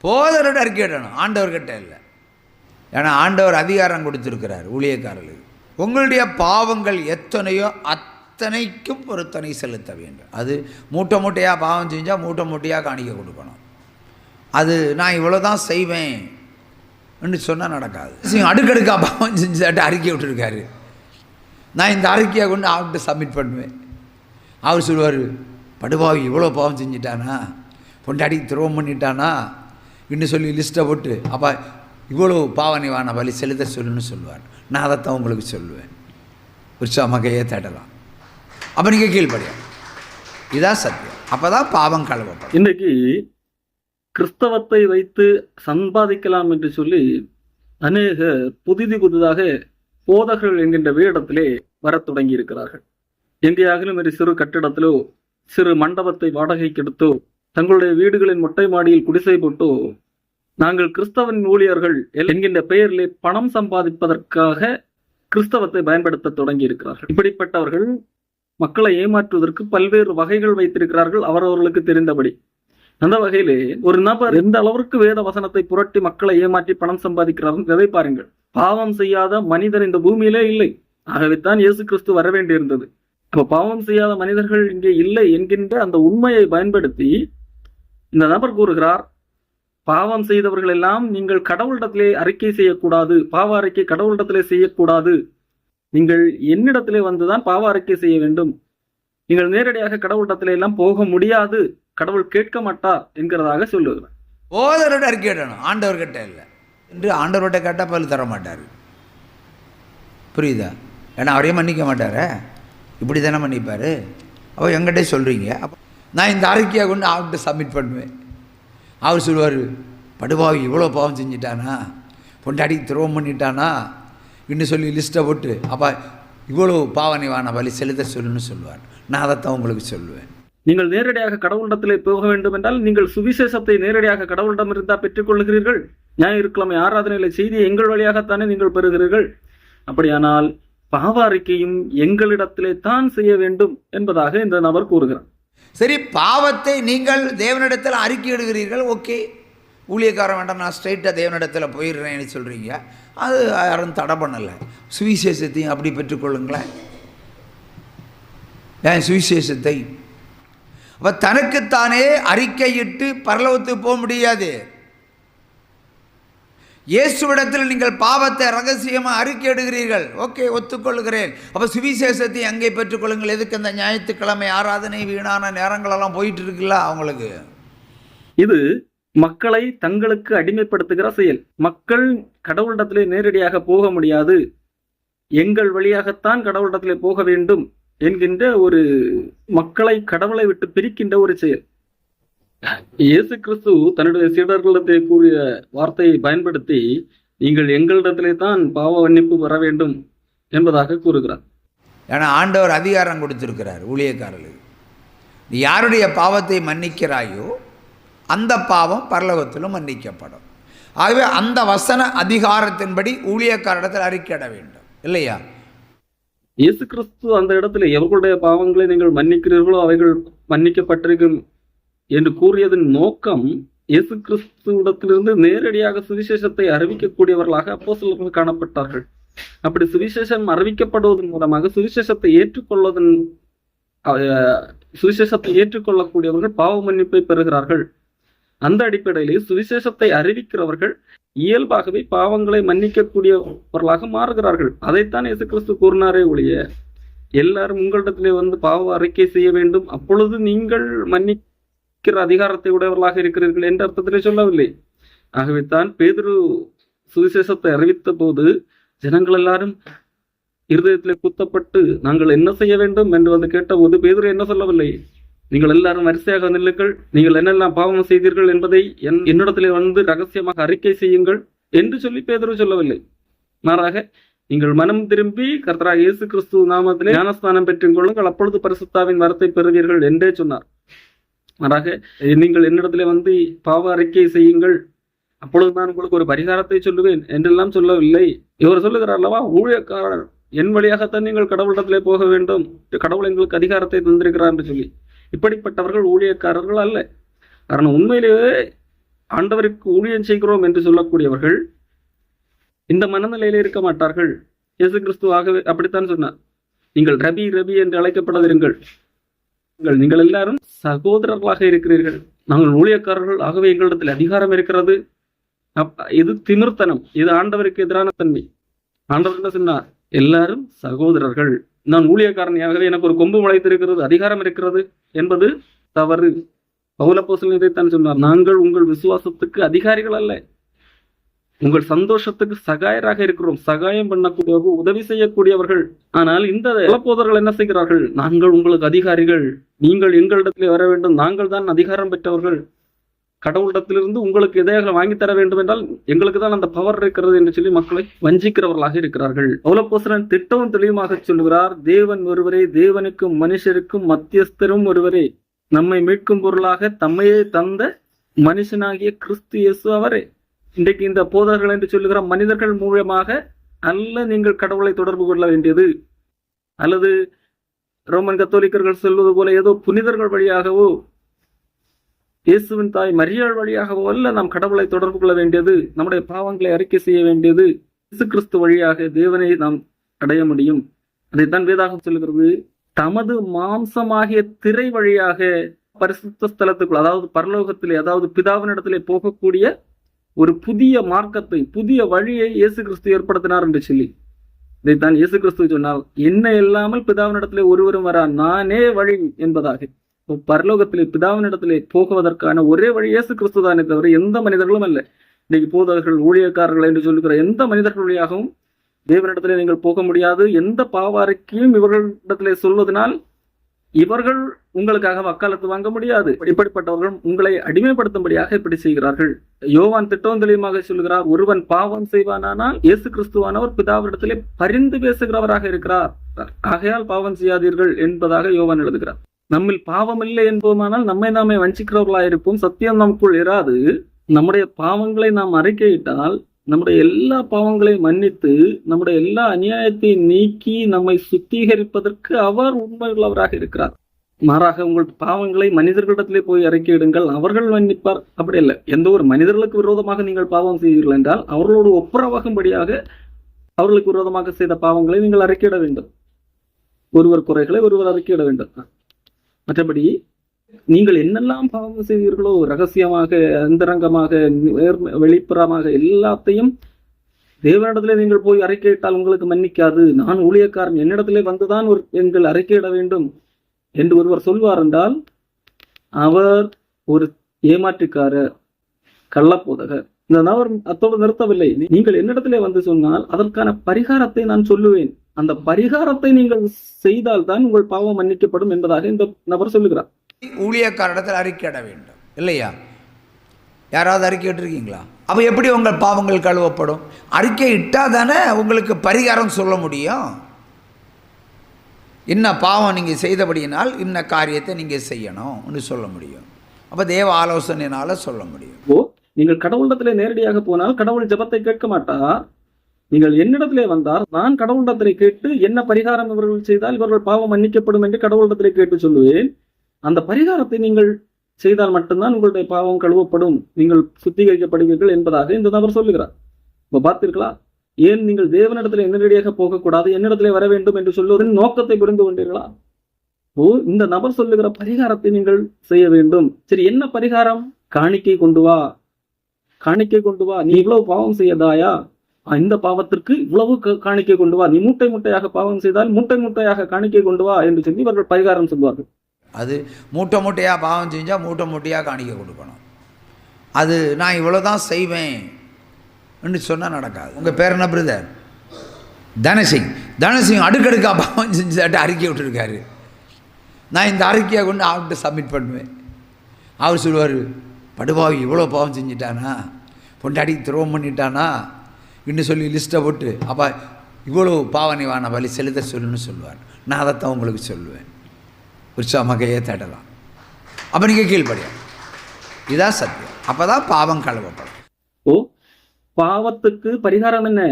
போதரோட அறிக்கையிடணும், ஆண்டவர்கிட்ட இல்லை. ஏன்னா ஆண்டவர் அதிகாரம் கொடுத்துருக்கிறார் ஊழியக்காரர்களுக்கு. உங்களுடைய பாவங்கள் எத்தனையோ அத்தனைக்கும் பொருத்தனை செலுத்த வேண்டும். அது மூட்டை மூட்டையாக பாவம் செஞ்சால் மூட்டை மூட்டையாக காணிக்க கொடுக்கணும். அது நான் இவ்வளோ தான் செய்வேன் என்று சொன்னால் நடக்காது. அடுக்கடுக்காக பாவம் செஞ்சுட்டு அறிக்கை விட்டுருக்காரு. நான் இந்த அறிக்கையை கொண்டு அவர்கிட்ட சப்மிட் பண்ணுவேன். அவர் சொல்லுவார், படுபாவி இவ்வளோ பாவம் செஞ்சிட்டானா, பொண்டாடி துரோகம் பண்ணிட்டானா இன்னும் சொல்லி லிஸ்ட்டை போட்டு, அப்போ இவ்வளோ பாவனைவான வழி செலுத்த சொல்லுன்னு சொல்லுவார். நான் அதைத்தான் உங்களுக்கு சொல்லுவேன். உற்சாகமாக கையை தேடலாம். அப்போ நீங்கள் கீழ்படியும். இதுதான் சத்தியம். அப்போ தான் பாவம் கழுவப்படும். இன்றைக்கு கிறிஸ்தவத்தை வைத்து சம்பாதிக்கலாம் என்று சொல்லி அநேக புதிதாக போதகர்கள் என்கின்ற வேடத்திலே வரத் தொடங்கி இருக்கிறார்கள். எங்கேயாகிலும் ஒரு சிறு கட்டிடத்திலோ சிறு மண்டபத்தை வாடகைக்கு எடுத்தோ தங்களுடைய வீடுகளின் மொட்டை மாடியில் குடிசை போட்டோ நாங்கள் கிறிஸ்தவன் ஊழியர்கள் என்கின்ற பெயரிலே பணம் சம்பாதிப்பதற்காக கிறிஸ்தவத்தை பயன்படுத்த தொடங்கி இருக்கிறார்கள். இப்படிப்பட்டவர்கள் மக்களை ஏமாற்றுவதற்கு பல்வேறு வகைகள் வைத்திருக்கிறார்கள், அவரவர்களுக்கு தெரிந்தபடி. அந்த வகையிலே ஒரு நபர் எந்த அளவிற்கு வேத வசனத்தை புரட்டி மக்களை ஏமாற்றி பணம் சம்பாதிக்கிறார்கள் எதை பாருங்கள். பாவம் செய்யாத மனிதர் இந்த பூமியிலே இல்லை. ஆகவேத்தான் இயேசு கிறிஸ்து வர வேண்டியிருந்தது. அப்ப பாவம் செய்யாத மனிதர்கள் இங்கே இல்லை என்கின்ற அந்த உண்மையை பயன்படுத்தி இந்த நபர் கூறுகிறார், பாவம் செய்தவர்கள் எல்லாம் நீங்கள் கடவுளிடத்திலே அறிக்கை செய்யக்கூடாது, பாவ அறிக்கை கடவுளிடத்திலே செய்யக்கூடாது, நீங்கள் என்னிடத்திலே வந்துதான் பாவ அறிக்கை செய்ய வேண்டும், நீங்கள் நேரடியாக கடவுளிடத்திலே எல்லாம் போக முடியாது, கடவுள் கேட்க மாட்டார் என்கிறதாக சொல்லுகிறார். போதரோட அறிக்கையிடணும், ஆண்டவர்கிட்ட இல்லை. என்று ஆண்டவர்கிட்ட கேட்டால் பல் தர மாட்டார். புரியுதா? ஏன்னா அவரையே மன்னிக்க மாட்டார, இப்படி தானே மன்னிப்பார். அப்போ எங்கிட்டே சொல்கிறீங்க. அப்போ நான் இந்த அறிக்கையை கொண்டு அவர்கிட்ட சப்மிட் பண்ணுவேன். அவர் சொல்லுவார், படுபாவி இவ்வளோ பாவம் செஞ்சிட்டானா, பொண்டாடி துரோகம் பண்ணிட்டானா இன்னும் சொல்லி லிஸ்ட்டை போட்டு, அப்போ இவ்வளோ பாவனைவான வழி செலுத்த சொல்லுன்னு சொல்லுவார். நான் அதைத்தான் உங்களுக்கு சொல்லுவேன். நீங்கள் நேரடியாக கடவுளிடத்திலே போக வேண்டும் என்றால் நீங்கள் சுவிசேஷத்தை நேரடியாக கடவுளிடம் இருந்தால் பெற்றுக்கொள்கிறீர்கள். ஞாயிற்றுக்கிழமை ஆராதனையில செய்தியை எங்கள் வழியாகத்தானே நீங்கள் பெறுகிறீர்கள். அப்படியானால் பாவ அறிக்கையும் எங்களிடத்திலே தான் செய்ய வேண்டும் என்பதாக இந்த நபர் கூறுகிறார். சரி, பாவத்தை நீங்கள் தேவனிடத்தில் அறிக்கையிடுகிறீர்கள், ஓகே. ஊழியக்காரன் வேண்டாம், நான் ஸ்ட்ரெயிட்டாக தேவனிடத்தில் போயிடுறேன்னு சொல்கிறீங்க, அது யாரும் தடை பண்ணலை. சுவிசேஷத்தையும் அப்படி பெற்றுக்கொள்ளுங்களேன். ஏன் சுவிசேஷத்தை? அப்போ தனக்குத்தானே அறிக்கையிட்டு பரலோகத்துக்கு போக முடியாது. இயேசுவிடத்தில் நீங்கள் பாவத்தை ரகசியமாக அறிக்கையிடுகிறீர்கள், ஓகே, ஒத்துக்கொள்கிறேன். அப்போ சுவிசேஷத்தை அங்கே பெற்றுக்கொள்ளுங்கள். எதுக்கு அந்த ஞாயிற்றுக்கிழமை ஆராதனை வீணான நேரங்களெல்லாம் போயிட்டு இருக்குல்ல அவங்களுக்கு? இது மக்களை தங்களுக்கு அடிமைப்படுத்துகிற செயல். மக்கள் கடவுளிடத்திலே நேரடியாக போக முடியாது, எங்கள் வழியாகத்தான் கடவுளிடத்திலே போக வேண்டும் என்கின்ற ஒரு மக்களை கடவுளை விட்டு பிரிக்கின்ற ஒரு செயல். இயேசு கிறிஸ்து தன்னுடைய சீடர்களிடத்தை கூறிய வார்த்தையை பயன்படுத்தி நீங்கள் எங்களிடத்திலே தான் பாவ மன்னிப்பு வர வேண்டும் என்பதாக கூறுகிறார். ஏன்னா ஆண்டவர் அதிகாரம் கொடுத்திருக்கிறார் ஊழியக்காரர்களுக்கு. நீ யாருடைய பாவத்தை மன்னிக்கிறாயோ அந்த பாவம் பரலோகத்திலும் மன்னிக்கப்படும். ஆகவே அந்த வசன அதிகாரத்தின்படி ஊழியக்காரிடத்தில் அறிக்கையிட வேண்டும், இல்லையா? இயேசு கிறிஸ்து அந்த இடத்துல எவர்களுடைய பாவங்களை நீங்கள் மன்னிக்கிறீர்களோ அவைகள் மன்னிக்கப்பட்டிருக்கும் என்று கூறியதன் நோக்கம் இயேசு கிறிஸ்துவிடத்திலிருந்து நேரடியாக சுவிசேஷத்தை அறிவிக்கக்கூடியவர்களாக அப்போஸ்தலர்கள் காணப்பட்டார்கள். அப்படி சுவிசேஷம் அறிவிக்கப்படுவதன் மூலமாக சுவிசேஷத்தை ஏற்றுக்கொள்ளக்கூடியவர்கள் பாவ மன்னிப்பை பெறுகிறார்கள். அந்த அடிப்படையிலே சுவிசேஷத்தை அறிவிக்கிறவர்கள் இயல்பாகவே பாவங்களை மன்னிக்கக்கூடியவர்களாக மாறுகிறார்கள். அதைத்தான் இயேசு கிறிஸ்து கூறினாரே ஒழிய எல்லாரும் உங்களிடத்திலே வந்து பாவ அறிக்கை செய்ய வேண்டும், அப்பொழுது நீங்கள் மன்னிக்கிற அதிகாரத்தை உடையவர்களாக இருக்கிறீர்கள் என்ற அர்த்தத்திலே சொல்லவில்லை. ஆகவே தான் பேதுரு சுவிசேஷத்தை அறிவித்த போது ஜனங்கள் எல்லாரும் இருதயத்திலே குத்தப்பட்டு நாங்கள் என்ன செய்ய வேண்டும் என்று வந்து கேட்டபோது பேதுரு என்ன சொல்லவில்லை, நீங்கள் எல்லாரும் வரிசையாக நில்லுங்கள், நீங்கள் என்னெல்லாம் பாவம் செய்தீர்கள் என்பதை என்னிடத்திலே வந்து ரகசியமாக அறிக்கை செய்யுங்கள் என்று சொல்லி பேதுரு சொல்லவில்லை. மாறாக நீங்கள் மனம் திரும்பி கர்த்தராகிய இயேசு கிறிஸ்து நாமத்திலே ஞானஸ்தானம் பெற்றுக் கொள்ளுங்கள், அப்பொழுது பரிசுத்தாவின் வரத்தை பெறுவீர்கள் என்றே சொன்னார். மாறாக நீங்கள் என்னிடத்திலே வந்து பாவ அறிக்கை செய்யுங்கள், அப்பொழுது நான் உங்களுக்கு ஒரு பரிகாரத்தை சொல்லுவேன் என்றெல்லாம் சொல்லவில்லை. இவர் சொல்லுகிறார் அல்லவா, ஊழியக்காரர் என் வழியாகத்தான் நீங்கள் கடவுளிடத்திலே போக வேண்டும், கடவுள் எங்களுக்கு அதிகாரத்தை தந்திருக்கிறார் என்று சொல்லி. இப்படிப்பட்டவர்கள் ஊழியக்காரர்கள் அல்ல. காரணம் உண்மையிலேயே ஆண்டவருக்கு ஊழியம் செய்கிறோம் என்று சொல்லக்கூடியவர்கள் இந்த மனநிலையில இருக்க மாட்டார்கள். இயேசு கிறிஸ்துவாகவே அப்படித்தான் சொன்னார், நீங்கள் ரபி ரபி என்று அழைக்கப்படாதிருங்கள், நீங்கள் எல்லாரும் சகோதரர்களாக இருக்கிறீர்கள், நாங்கள் ஊழியக்காரர்கள், ஆகவே எங்களிடத்தில் அதிகாரம் இருக்கிறது. இது திமிர்த்தனம், இது ஆண்டவருக்கு எதிரான தன்மை. ஆண்டவர் என்ன சொன்னார், எல்லாரும் சகோதரர்கள், நான் ஊழியக்காரன், ஆகவே எனக்கு ஒரு கொம்பு முளைத்திருக்கிறது, அதிகாரம் இருக்கிறது என்பது தவறு. பவுல் அப்போஸ்தலன் இதைத்தான் சொன்னார், நாங்கள் உங்கள் விசுவாசத்துக்கு அதிகாரிகள் அல்ல, உங்கள் சந்தோஷத்துக்கு சகாயராக இருக்கிறோம், சகாயம் பண்ணக்கூடியவர்கள், உதவி செய்யக்கூடியவர்கள். ஆனால் இந்த இளப்போதர்கள் என்ன செய்கிறார்கள், நாங்கள் உங்களுக்கு அதிகாரிகள், நீங்கள் எங்களிடத்திலே வர வேண்டும், நாங்கள் தான் அதிகாரம் பெற்றவர்கள், கடவுளிடத்திலிருந்து உங்களுக்கு எதையாக வாங்கி தர வேண்டும் என்றால் எங்களுக்கு தான் அந்த பவர் இருக்கிறது என்று சொல்லி மக்களை வஞ்சிக்கிறவர்களாக இருக்கிறார்கள். பவுல் அப்போஸ்தலன் திட்டமும் தெளிவாக சொல்கிறார், தேவன் ஒருவரே, தேவனுக்கும் மனுஷருக்கும் மத்தியஸ்தரும் ஒருவரே, நம்மை மீட்கும் பொருளாக தம்மையே தந்த மனுஷனாகிய கிறிஸ்து இயேசு அவரே. இன்றைக்கு இந்த போதகர்கள் என்று சொல்லுகிற மனிதர்கள் மூலமாக அல்ல நீங்கள் கடவுளை தொடர்பு கொள்ள வேண்டியது, அல்லது ரோமன் கத்தோலிக்கர்கள் சொல்வது போல ஏதோ புனிதர்கள் வழியாகவோ இயேசுவின் தாய் மரியாள் வழியாகவோ அல்ல நாம் கடவுளை தொடர்பு கொள்ள வேண்டியது. நம்முடைய பாவங்களை அறிக்கை செய்ய வேண்டியது இயேசு கிறிஸ்து வழியாக தேவனை நாம் அடைய முடியும். அதைத்தான் வேதாகம் சொல்லுகிறது, தமது மாம்சமாகிய திரை வழியாக பரிசுத்த ஸ்தலத்துக்குள், அதாவது பரலோகத்திலே, அதாவது பிதாவினிடத்திலே போகக்கூடிய ஒரு புதிய மார்க்கத்தை, புதிய வழியை இயேசு கிறிஸ்து ஏற்படுத்தினார் என்று சொல்லி, இதைத்தான் இயேசு கிறிஸ்து சொன்னால், என்ன இல்லாமல் பிதாவினிடத்திலே ஒருவரும் வரா, நானே வழி என்பதாக. பரலோகத்திலே பிதாவினிடத்திலே போகுவதற்கான ஒரே வழி இயேசு கிறிஸ்து தானே தவிர எந்த மனிதர்களும் அல்ல. இன்னைக்கு போதகர்கள், ஊழியக்காரர்கள் என்று சொல்லுகிற எந்த மனிதர்கள் வழியாகவும் தேவனிடத்திலே நீங்கள் போக முடியாது. எந்த பாவ அறிக்கையும் இவர்களிடத்திலே சொல்வதனால் இவர்கள் உங்களுக்காக வக்காலத்து வாங்க முடியாது. இப்படிப்பட்டவர்கள் உங்களை அடிமைப்படுத்தும்படியாக இப்படி செய்கிறார்கள். யோவான் திட்டம் தெளிவாக சொல்கிறார், ஒருவன் பாவம் செய்வானானால் இயேசு கிறிஸ்துவானவர் பிதாவிடத்திலே பரிந்து பேசுகிறவராக இருக்கிறார், ஆகையால் பாவம் செய்யாதீர்கள் என்பதாக யோவான் எழுதுகிறார். நம்மில் பாவம் இல்லை என்போமானால் நம்மை நாமே வஞ்சிக்கிறவர்களாயிருப்போம், சத்தியம் நமக்குள் இராது. நம்முடைய பாவங்களை நாம் அறிக்கையிட்டால் நம்முடைய எல்லா பாவங்களையும் மன்னித்து நம்முடைய எல்லா அநியாயத்தை நீக்கி நம்மை சுத்திகரிப்பதற்கு அவர் உண்மையுள்ளவராக இருக்கிறார். மாறாக உங்கள் பாவங்களை மனிதர்களிடத்திலே போய் அறிக்கையிடுங்கள், அவர்கள் மன்னிப்பார். அப்படி இல்லை. எந்த ஒரு மனிதர்களுக்கு விரோதமாக நீங்கள் பாவம் செய்தீர்கள் என்றால் அவர்களோடு ஒப்புரவாகும்படியாக அவர்களுக்கு விரோதமாக செய்த பாவங்களை நீங்கள் அறிக்கையிட வேண்டும். ஒருவர் குறைகளை ஒருவர் அறிக்கையிட வேண்டும். மற்றபடி நீங்கள் என்னெல்லாம் பாவம் செய்வீர்களோ, ரகசியமாக, அந்தரங்கமாக, வெளிப்புறமாக, எல்லாத்தையும் தேவனிடத்திலே நீங்கள் போய் அறிக்கையிட்டால் உங்களுக்கு மன்னிக்காது. நான் ஊழியக்காரன், என்னிடத்திலே வந்துதான் எங்கள் அறிக்கையிட வேண்டும் என்று ஒருவர் சொல்வார் என்றால் அவர் ஒரு ஏமாற்றுக்காரர், கள்ளப்போதகர். இந்த நபர் அத்தோடு நிறுத்தவில்லை. நீங்கள் என்னிடத்திலே வந்து சொன்னால் அதற்கான பரிகாரத்தை நான் சொல்லுவேன், அந்த பரிகாரத்தை நீங்கள் செய்தால் தான் உங்கள் பாவம் மன்னிக்கப்படும் என்பதாக இந்த நபர் சொல்லுகிறார். ஊழியக்காரிடத்தில் அறிக்கையிட வேண்டும் இல்லையா? யாராவது அறிக்கை இட்டிருக்கீங்களா? அப்போ எப்படி உங்கள் பாவங்கள் கழுவப்படும்? அறிக்கை இட்டால் தானே உங்களுக்கு பரிகாரம் சொல்ல முடியும். இன்ன பாவம் நீங்கள் செய்தபடியினால் இன்ன காரியத்தை நீங்கள் செய்யணும்னு சொல்ல முடியும். அப்போ தேவ ஆலோசனையினால சொல்ல முடியும். நீங்கள் கடவுளிடத்திலே நேரடியாக போனால் கடவுள் ஜெபத்தை கேட்க மாட்டார். நீங்கள் என்னிடத்திலே வந்தார், நான் கடவுளிடத்திலே கேட்டு என்ன பரிகாரம் இவர்கள் செய்தால் இவர்கள் பாவம் மன்னிக்கப்படும் என்று கடவுளிடத்திலே கேட்டு சொல்லுவேன். அந்த பரிகாரத்தை நீங்கள் செய்தால் மட்டும்தான் உங்களுடைய பாவம் கழுவப்படும், நீங்கள் சுத்திகரிக்கப்படுவீர்கள் என்பதாக இந்த நபர் சொல்லுகிறார். இப்ப பார்த்தீர்களா, ஏன் நீங்கள் தேவனிடத்திலே நேரடியாக போகக்கூடாது, என்னிடத்திலே வர வேண்டும் என்று சொல்லுவதன் நோக்கத்தை புரிந்து கொண்டீர்களா? இந்த நபர் சொல்லுகிற பரிகாரத்தை நீங்கள் செய்ய வேண்டும். சரி, என்ன பரிகாரம்? காணிக்கை கொண்டு வா, காணிக்கை கொண்டு வா. நீ இவ்வளவு பாவம் செய்யதாயா, இந்த பாவத்திற்கு இவ்வளவு காணிக்கை கொண்டு வா. நீ மூட்டை மூட்டையாக பாவம் செய்தால் மூட்டை மூட்டையாக காணிக்கை கொண்டு வா என்று சொல்லி இவர்கள் பரிகாரம் சொல்வார்கள். அது மூட்டை மூட்டையாக பாவம் செஞ்சால் மூட்டை மூட்டையாக காணிக்கை கொடுக்கணும். அது நான் இவ்வளோ தான் செய்வேன் என்று சொன்னால் நடக்காது. உங்கள் பேர் என்ன பிரதர்? தனசிங். தனசிங் அடுக்கடுக்காக பாவம் செஞ்சுட்டு அறிக்கை விட்டுருக்காரு. நான் இந்த அறிக்கையை கொண்டு அவர்கிட்ட சப்மிட் பண்ணுவேன். அவர் சொல்லுவார், படுபாவி இவ்வளோ பாவம் செஞ்சிட்டானா, பொண்டாடி துரோகம் பண்ணிட்டானா இன்னும் சொல்லி லிஸ்ட்டை போட்டு, அப்போ இவ்வளோ பாவனைவான வழி செலுத்த சொல்லுன்னு சொல்லுவார். நான் அதைத்தான் உங்களுக்கு சொல்லுவேன். உற்சாகமாகையே தேடலாம். அப்போ நீங்கள் கீழ்படியா, இதுதான் சத்தியம். அப்போ தான் பாவம் கழுவப்படும். பாவத்துக்கு பரிகாரம் என்ன?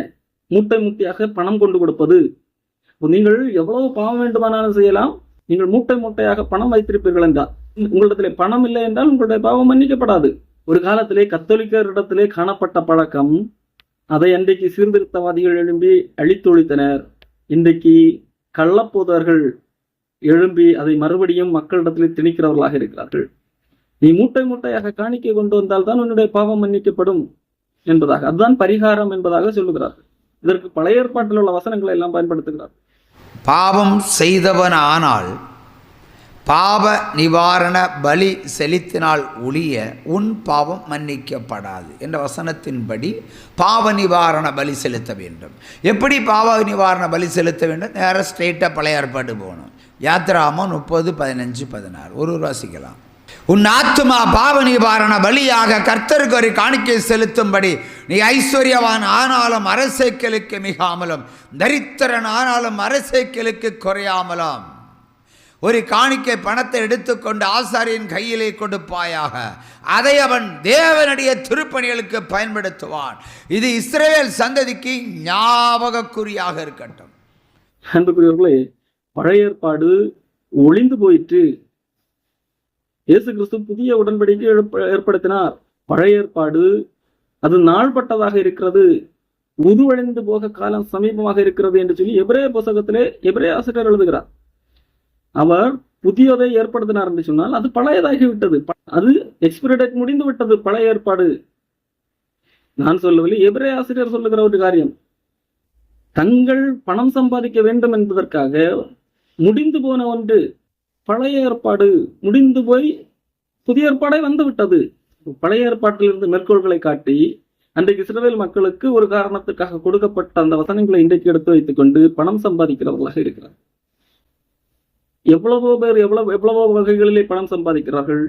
மூட்டை மூட்டையாக பணம் கொண்டு கொடுப்பது. நீங்கள் எவ்வளவு பாவம் வேண்டுமானாலும் செய்யலாம். நீங்கள் மூட்டை மூட்டையாக பணம் வைத்திருப்பீர்கள் என்றால், உங்களிடத்திலே பணம் இல்லை என்றால் உங்களுடைய பாவம் மன்னிக்கப்படாது. ஒரு காலத்திலே கத்தோலிக்கரிடத்திலே காணப்பட்ட பழக்கம், அதை அன்றைக்கு சீர்திருத்தவாதிகள் எழும்பி அழித்தொழித்தனர். இன்றைக்கு கள்ளப்போதர்கள் எழும்பி அதை மறுபடியும் மக்களிடத்திலே திணிக்கிறவர்களாக இருக்கிறார்கள். நீ மூட்டை மூட்டையாக காணிக்கை கொண்டு வந்தால் தான் உன்னுடைய பாவம் மன்னிக்கப்படும் என்பதாக, அதுதான் பரிகாரம் என்பதாக சொல்லுகிறார்கள். இதற்கு பழைய ஏற்பாட்டில் உள்ள வசனங்களை எல்லாம் பயன்படுத்துகிறார். பாவம் செய்தவன் ஆனால் பாவ நிவாரண பலி செலுத்தினால் ஒழிய உன் பாவம் மன்னிக்கப்படாது என்ற வசனத்தின்படி பாவ நிவாரண பலி செலுத்த வேண்டும். எப்படி பாவ நிவாரண பலி செலுத்த வேண்டும்? நேராக ஸ்ட்ரெயிட்டாக பழைய ஏற்பாடு போகணும். யாத்திராமம் 30:15-16 ஒரு வாசிக்கலாம். உன் ஆத்துமா பாவ நிவாரண பலியாக கர்த்தருக்கு ஒரு காணிக்கை செலுத்தும்படி நீ ஐஸ்வர்யவான் ஆனாலும் அரசேக்கலுக்கு மிகாமலும் தரித்திரன் ஆனாலும் அரசேக்கலுக்கு குறையாமலும் ஒரு காணிக்கை பணத்தை எடுத்துக்கொண்டு ஆசாரியின் கையிலே கொடுப்பாயாக. அதை அவன் தேவனுடைய திருப்பணிகளுக்கு பயன்படுத்துவான். இது இஸ்ரவேல் சந்ததிக்கு ஞாபகக்குறியாக இருக்கட்டும். அன்புக்குரியவர்களே, பழைய ஏற்பாடு ஒளிந்து போயிற்று. இயேசு கிறிஸ்து புதிய உடன்படிக்கை ஏற்படுத்தினார். பழைய ஏற்பாடு அது நாள்பட்டதாக இருக்கிறது, உருவடைந்து போக காலம் சமீபமாக இருக்கிறது என்று சொல்லி எபிரேய புத்தகத்திலே எபிரேய ஆசிரியர் எழுதுகிறார். அவர் புதியதை ஏற்படுத்தினார் என்று சொன்னால் அது பழையதாகிவிட்டது, அது எக்ஸ்பிரி டேட் முடிந்து விட்டது. பழைய ஏற்பாடு நான் சொல்லவில்லை, எபிரேய ஆசிரியர் சொல்லுகிற ஒரு காரியம். தங்கள் பணம் சம்பாதிக்க வேண்டும் என்பதற்காக முடிந்து போன ஒன்று, பழைய ஏற்பாடு முடிந்து போய் புதிய ஏற்பாடே வந்து விட்டது. பழைய ஏற்பாட்டிலிருந்து மேற்கோள்களை காட்டி அன்றைக்கு இஸ்ரவேல் மக்களுக்கு ஒரு காரணத்துக்காக கொடுக்கப்பட்ட அந்த வசனங்களை இன்றைக்கு எடுத்து வைத்துக் கொண்டு பணம் சம்பாதிக்கிறவர்களாக இருக்கிறார். எவ்வளவோ பேர் எவ்வளவோ வகைகளிலே பணம் சம்பாதிக்கிறார்கள்.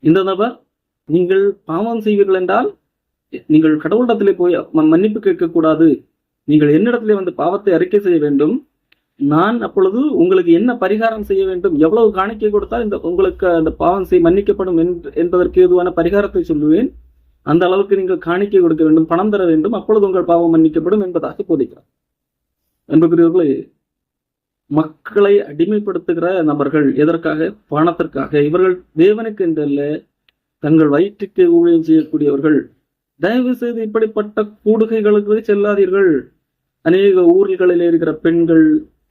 இந்த நபர், நீங்கள் பாவம் செய்வீர்கள் என்றால் நீங்கள் கடவுளிடத்திலே போய் மன்னிப்பு கேட்கக்கூடாது, நீங்கள் என்னிடத்திலே வந்து பாவத்தை அறிக்கை செய்ய வேண்டும், நான் அப்பொழுது உங்களுக்கு என்ன பரிகாரம் செய்ய வேண்டும், எவ்வளவு காணிக்கை கொடுத்தால் உங்களுக்கு அந்த பாவம் மன்னிக்கப்படும் என்பதற்கு ஏதுவான பரிகாரத்தை சொல்லுவேன், அந்த அளவுக்கு நீங்கள் காணிக்கை கொடுக்க வேண்டும், பணம் தர வேண்டும், அப்பொழுது உங்கள் பாவம் மன்னிக்கப்படும் என்பதாக போதிக்கிறார். அன்புக்குரியவர்களே, மக்களை அடிமைப்படுத்துகிற நபர்கள் எதற்காக? பணத்திற்காக. இவர்கள் தேவனுக்கு என்றல்ல, தங்கள் வயிற்றுக்கு ஊழியம் செய்யக்கூடியவர்கள். தயவு செய்து இப்படிப்பட்ட கூடுகைகளுக்கு செல்லாதீர்கள். அநேக ஊர்களில் இருக்கிற பெண்கள்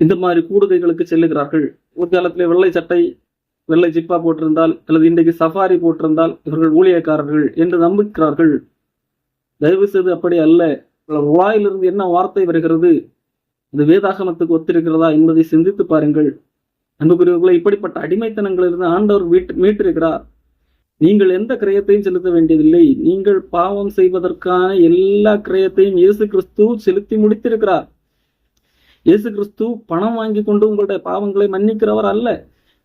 இந்த மாதிரி கூடுகைகளுக்கு செல்லுகிறார்கள். ஒரு காலத்திலே வெள்ளை சட்டை வெள்ளை ஜிப்பா போட்டிருந்தால் அல்லது இன்றைக்கு சஃபாரி போட்டிருந்தால் இவர்கள் ஊழியக்காரர்கள் என்று நம்புகிறார்கள். தயவு செய்து அப்படி அல்ல. வாயிலிருந்து என்ன வார்த்தை வருகிறது, இது வேதாகமத்துக்கு ஒத்திருக்கிறதா என்பதை சிந்தித்து பாருங்கள். அன்புக்குரியவர்களை, இப்படிப்பட்ட அடிமைத்தனங்களிலிருந்து ஆண்டவர் மீட்டிருக்கிறார். நீங்கள் எந்த கிரயத்தையும் செலுத்த வேண்டியதில்லை. நீங்கள் பாவம் செய்வதற்கான எல்லா கிரயத்தையும் இயேசு கிறிஸ்து செலுத்தி முடித்திருக்கிறார். இயேசு கிறிஸ்து பணம் வாங்கி கொண்டு உங்களுடைய பாவங்களை மன்னிக்கிறவர் அல்ல.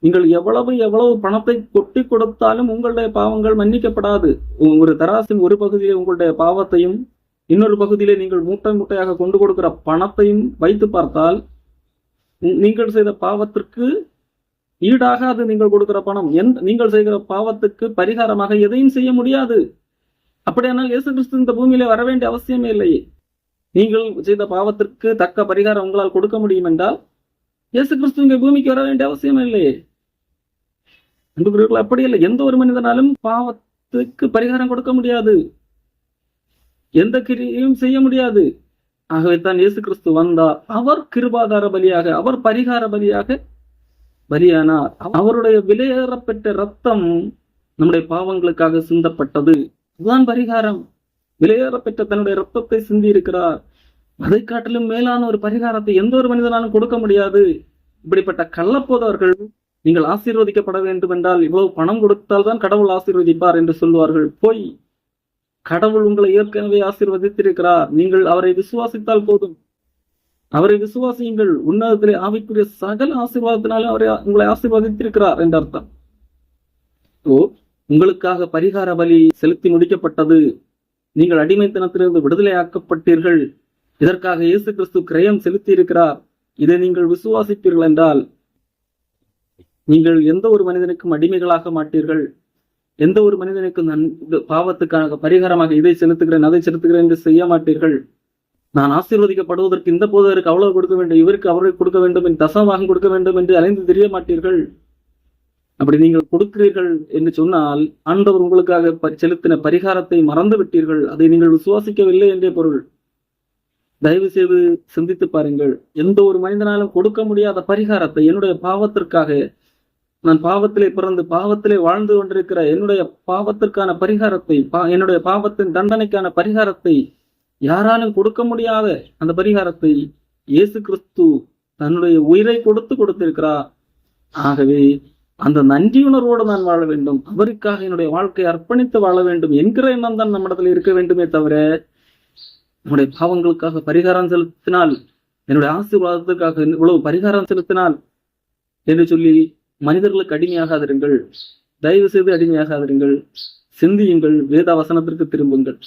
நீங்கள் எவ்வளவு பணத்தை கொட்டி கொடுத்தாலும் உங்களுடைய பாவங்கள் மன்னிக்கப்படாது. ஒரு தராசின் ஒரு பகுதியிலே உங்களுடைய பாவத்தையும் இன்னொரு பகுதியிலே நீங்கள் மூட்டை மூட்டையாக கொண்டு கொடுக்கிற பணத்தையும் வைத்து பார்த்தால் நீங்கள் செய்த பாவத்திற்கு ஈடாக அது நீங்கள் கொடுக்கிற பணம். நீங்கள் செய்கிற பாவத்துக்கு பரிகாரமாக எதையும் செய்ய முடியாது. அப்படியானால் இயேசு கிறிஸ்து இந்த பூமியிலே வர வேண்டிய அவசியமே இல்லையே. நீங்கள் செய்த பாவத்திற்கு தக்க பரிகாரம் உங்களால் கொடுக்க முடியும் என்றால் இயேசு கிறிஸ்து இங்கே பூமிக்கு வர வேண்டிய அவசியமே இல்லையே. அன்புக்குரியவர்களே, அப்படி இல்லை. எந்த ஒரு மனிதனாலும் பாவத்துக்கு பரிகாரம் கொடுக்க முடியாது, எந்த கிரியையும் செய்ய முடியாது. ஆகவே தான் இயேசு கிறிஸ்து வந்தார். அவர் கிருபாதார பலியாக, அவர் பரிகார பலியாக பலியானார். அவருடைய விலையேறப்பெற்ற ரத்தம் நம்முடைய பாவங்களுக்காக சிந்தப்பட்டது. இதுதான் பரிகாரம். விலையேறப்பெற்ற தன்னுடைய ரத்தத்தை சிந்தி இருக்கிறார். அதை காட்டிலும் மேலான ஒரு பரிகாரத்தை எந்த ஒரு மனிதனாலும் கொடுக்க முடியாது. இப்படிப்பட்ட கள்ளப்போதவர்கள், நீங்கள் ஆசீர்வதிக்கப்பட வேண்டும் என்றால் இவ்வளவு பணம் கொடுத்தால் தான் கடவுள் ஆசீர்வதிப்பார் என்று சொல்வார்கள். போய், கடவுள் உங்களை ஏற்கனவே ஆசீர்வதித்திருக்கிறார். நீங்கள் அவரை விசுவாசித்தால் போதும். அவரை விசுவாசியுங்கள். உன்னதத்திலே ஆவிக்குரிய சகல ஆசீர்வாதத்தினாலும் அவரை உங்களை ஆசீர்வதித்திருக்கிறார் என்ற அர்த்தம். உங்களுக்காக பரிகார பலி செலுத்தி முடிக்கப்பட்டது. நீங்கள் அடிமைத்தனத்திலிருந்து விடுதலையாக்கப்பட்டீர்கள். இதற்காக இயேசு கிறிஸ்து கிரயம் செலுத்தி இருக்கிறார். இதை நீங்கள் விசுவாசிப்பீர்கள் என்றால் நீங்கள் எந்த ஒரு மனிதனுக்கும் அடிமைகளாக மாட்டீர்கள். எந்த ஒரு மனிதனுக்கும் பாவத்துக்காக பரிகாரமாக இதை செலுத்துகிறேன் அதை செலுத்துகிறேன் என்று செய்ய மாட்டீர்கள். நான் ஆசீர்வதிக்கப்படுவதற்கு இந்த போதருக்கு அவ்வளவு கொடுக்க வேண்டும், இவருக்கு அவரை கொடுக்க வேண்டும், தசமாக கொடுக்க வேண்டும் என்று அலைந்து தெரிய மாட்டீர்கள். அப்படி நீங்கள் கொடுக்கிறீர்கள் என்று சொன்னால் ஆண்டவர் உங்களுக்காக செலுத்தின பரிகாரத்தை மறந்து விட்டீர்கள், அதை நீங்கள் விசுவாசிக்கவில்லை என்றே பொருள். தயவு செய்து சிந்தித்து பாருங்கள். எந்த ஒரு மனிதனாலும் கொடுக்க முடியாத பரிகாரத்தை, என்னுடைய பாவத்திற்காக, நான் பாவத்திலே பிறந்து பாவத்திலே வாழ்ந்து கொண்டிருக்கிற என்னுடைய பாவத்திற்கான பரிகாரத்தை, என்னுடைய பாவத்தின் தண்டனைக்கான பரிகாரத்தை யாராலும் கொடுக்க முடியாத அந்த பரிகாரத்தை இயேசு கிறிஸ்து தன்னுடைய உயிரை கொடுத்திருக்கிறார். ஆகவே அந்த நன்றியுணர்வோடு நான் வாழ வேண்டும், அவருக்காக என்னுடைய வாழ்க்கையை அர்ப்பணித்து வாழ வேண்டும் என்கிற எண்ணம் தான் நம்மிடத்தில் இருக்க வேண்டுமே தவிர, நம்முடைய பாவங்களுக்காக பரிகாரம் செலுத்தினால், என்னுடைய ஆசீர்வாதத்துக்காக இவ்வளவு பரிகாரம் செலுத்தினால் என்று சொல்லி மனிதர்களுக்கு அடிமையாகாதிருங்கள். தயவு செய்து அடிமையாகாதிருங்கள். சிந்தியுங்கள், வேத வசனத்திற்கு திரும்புங்கள்.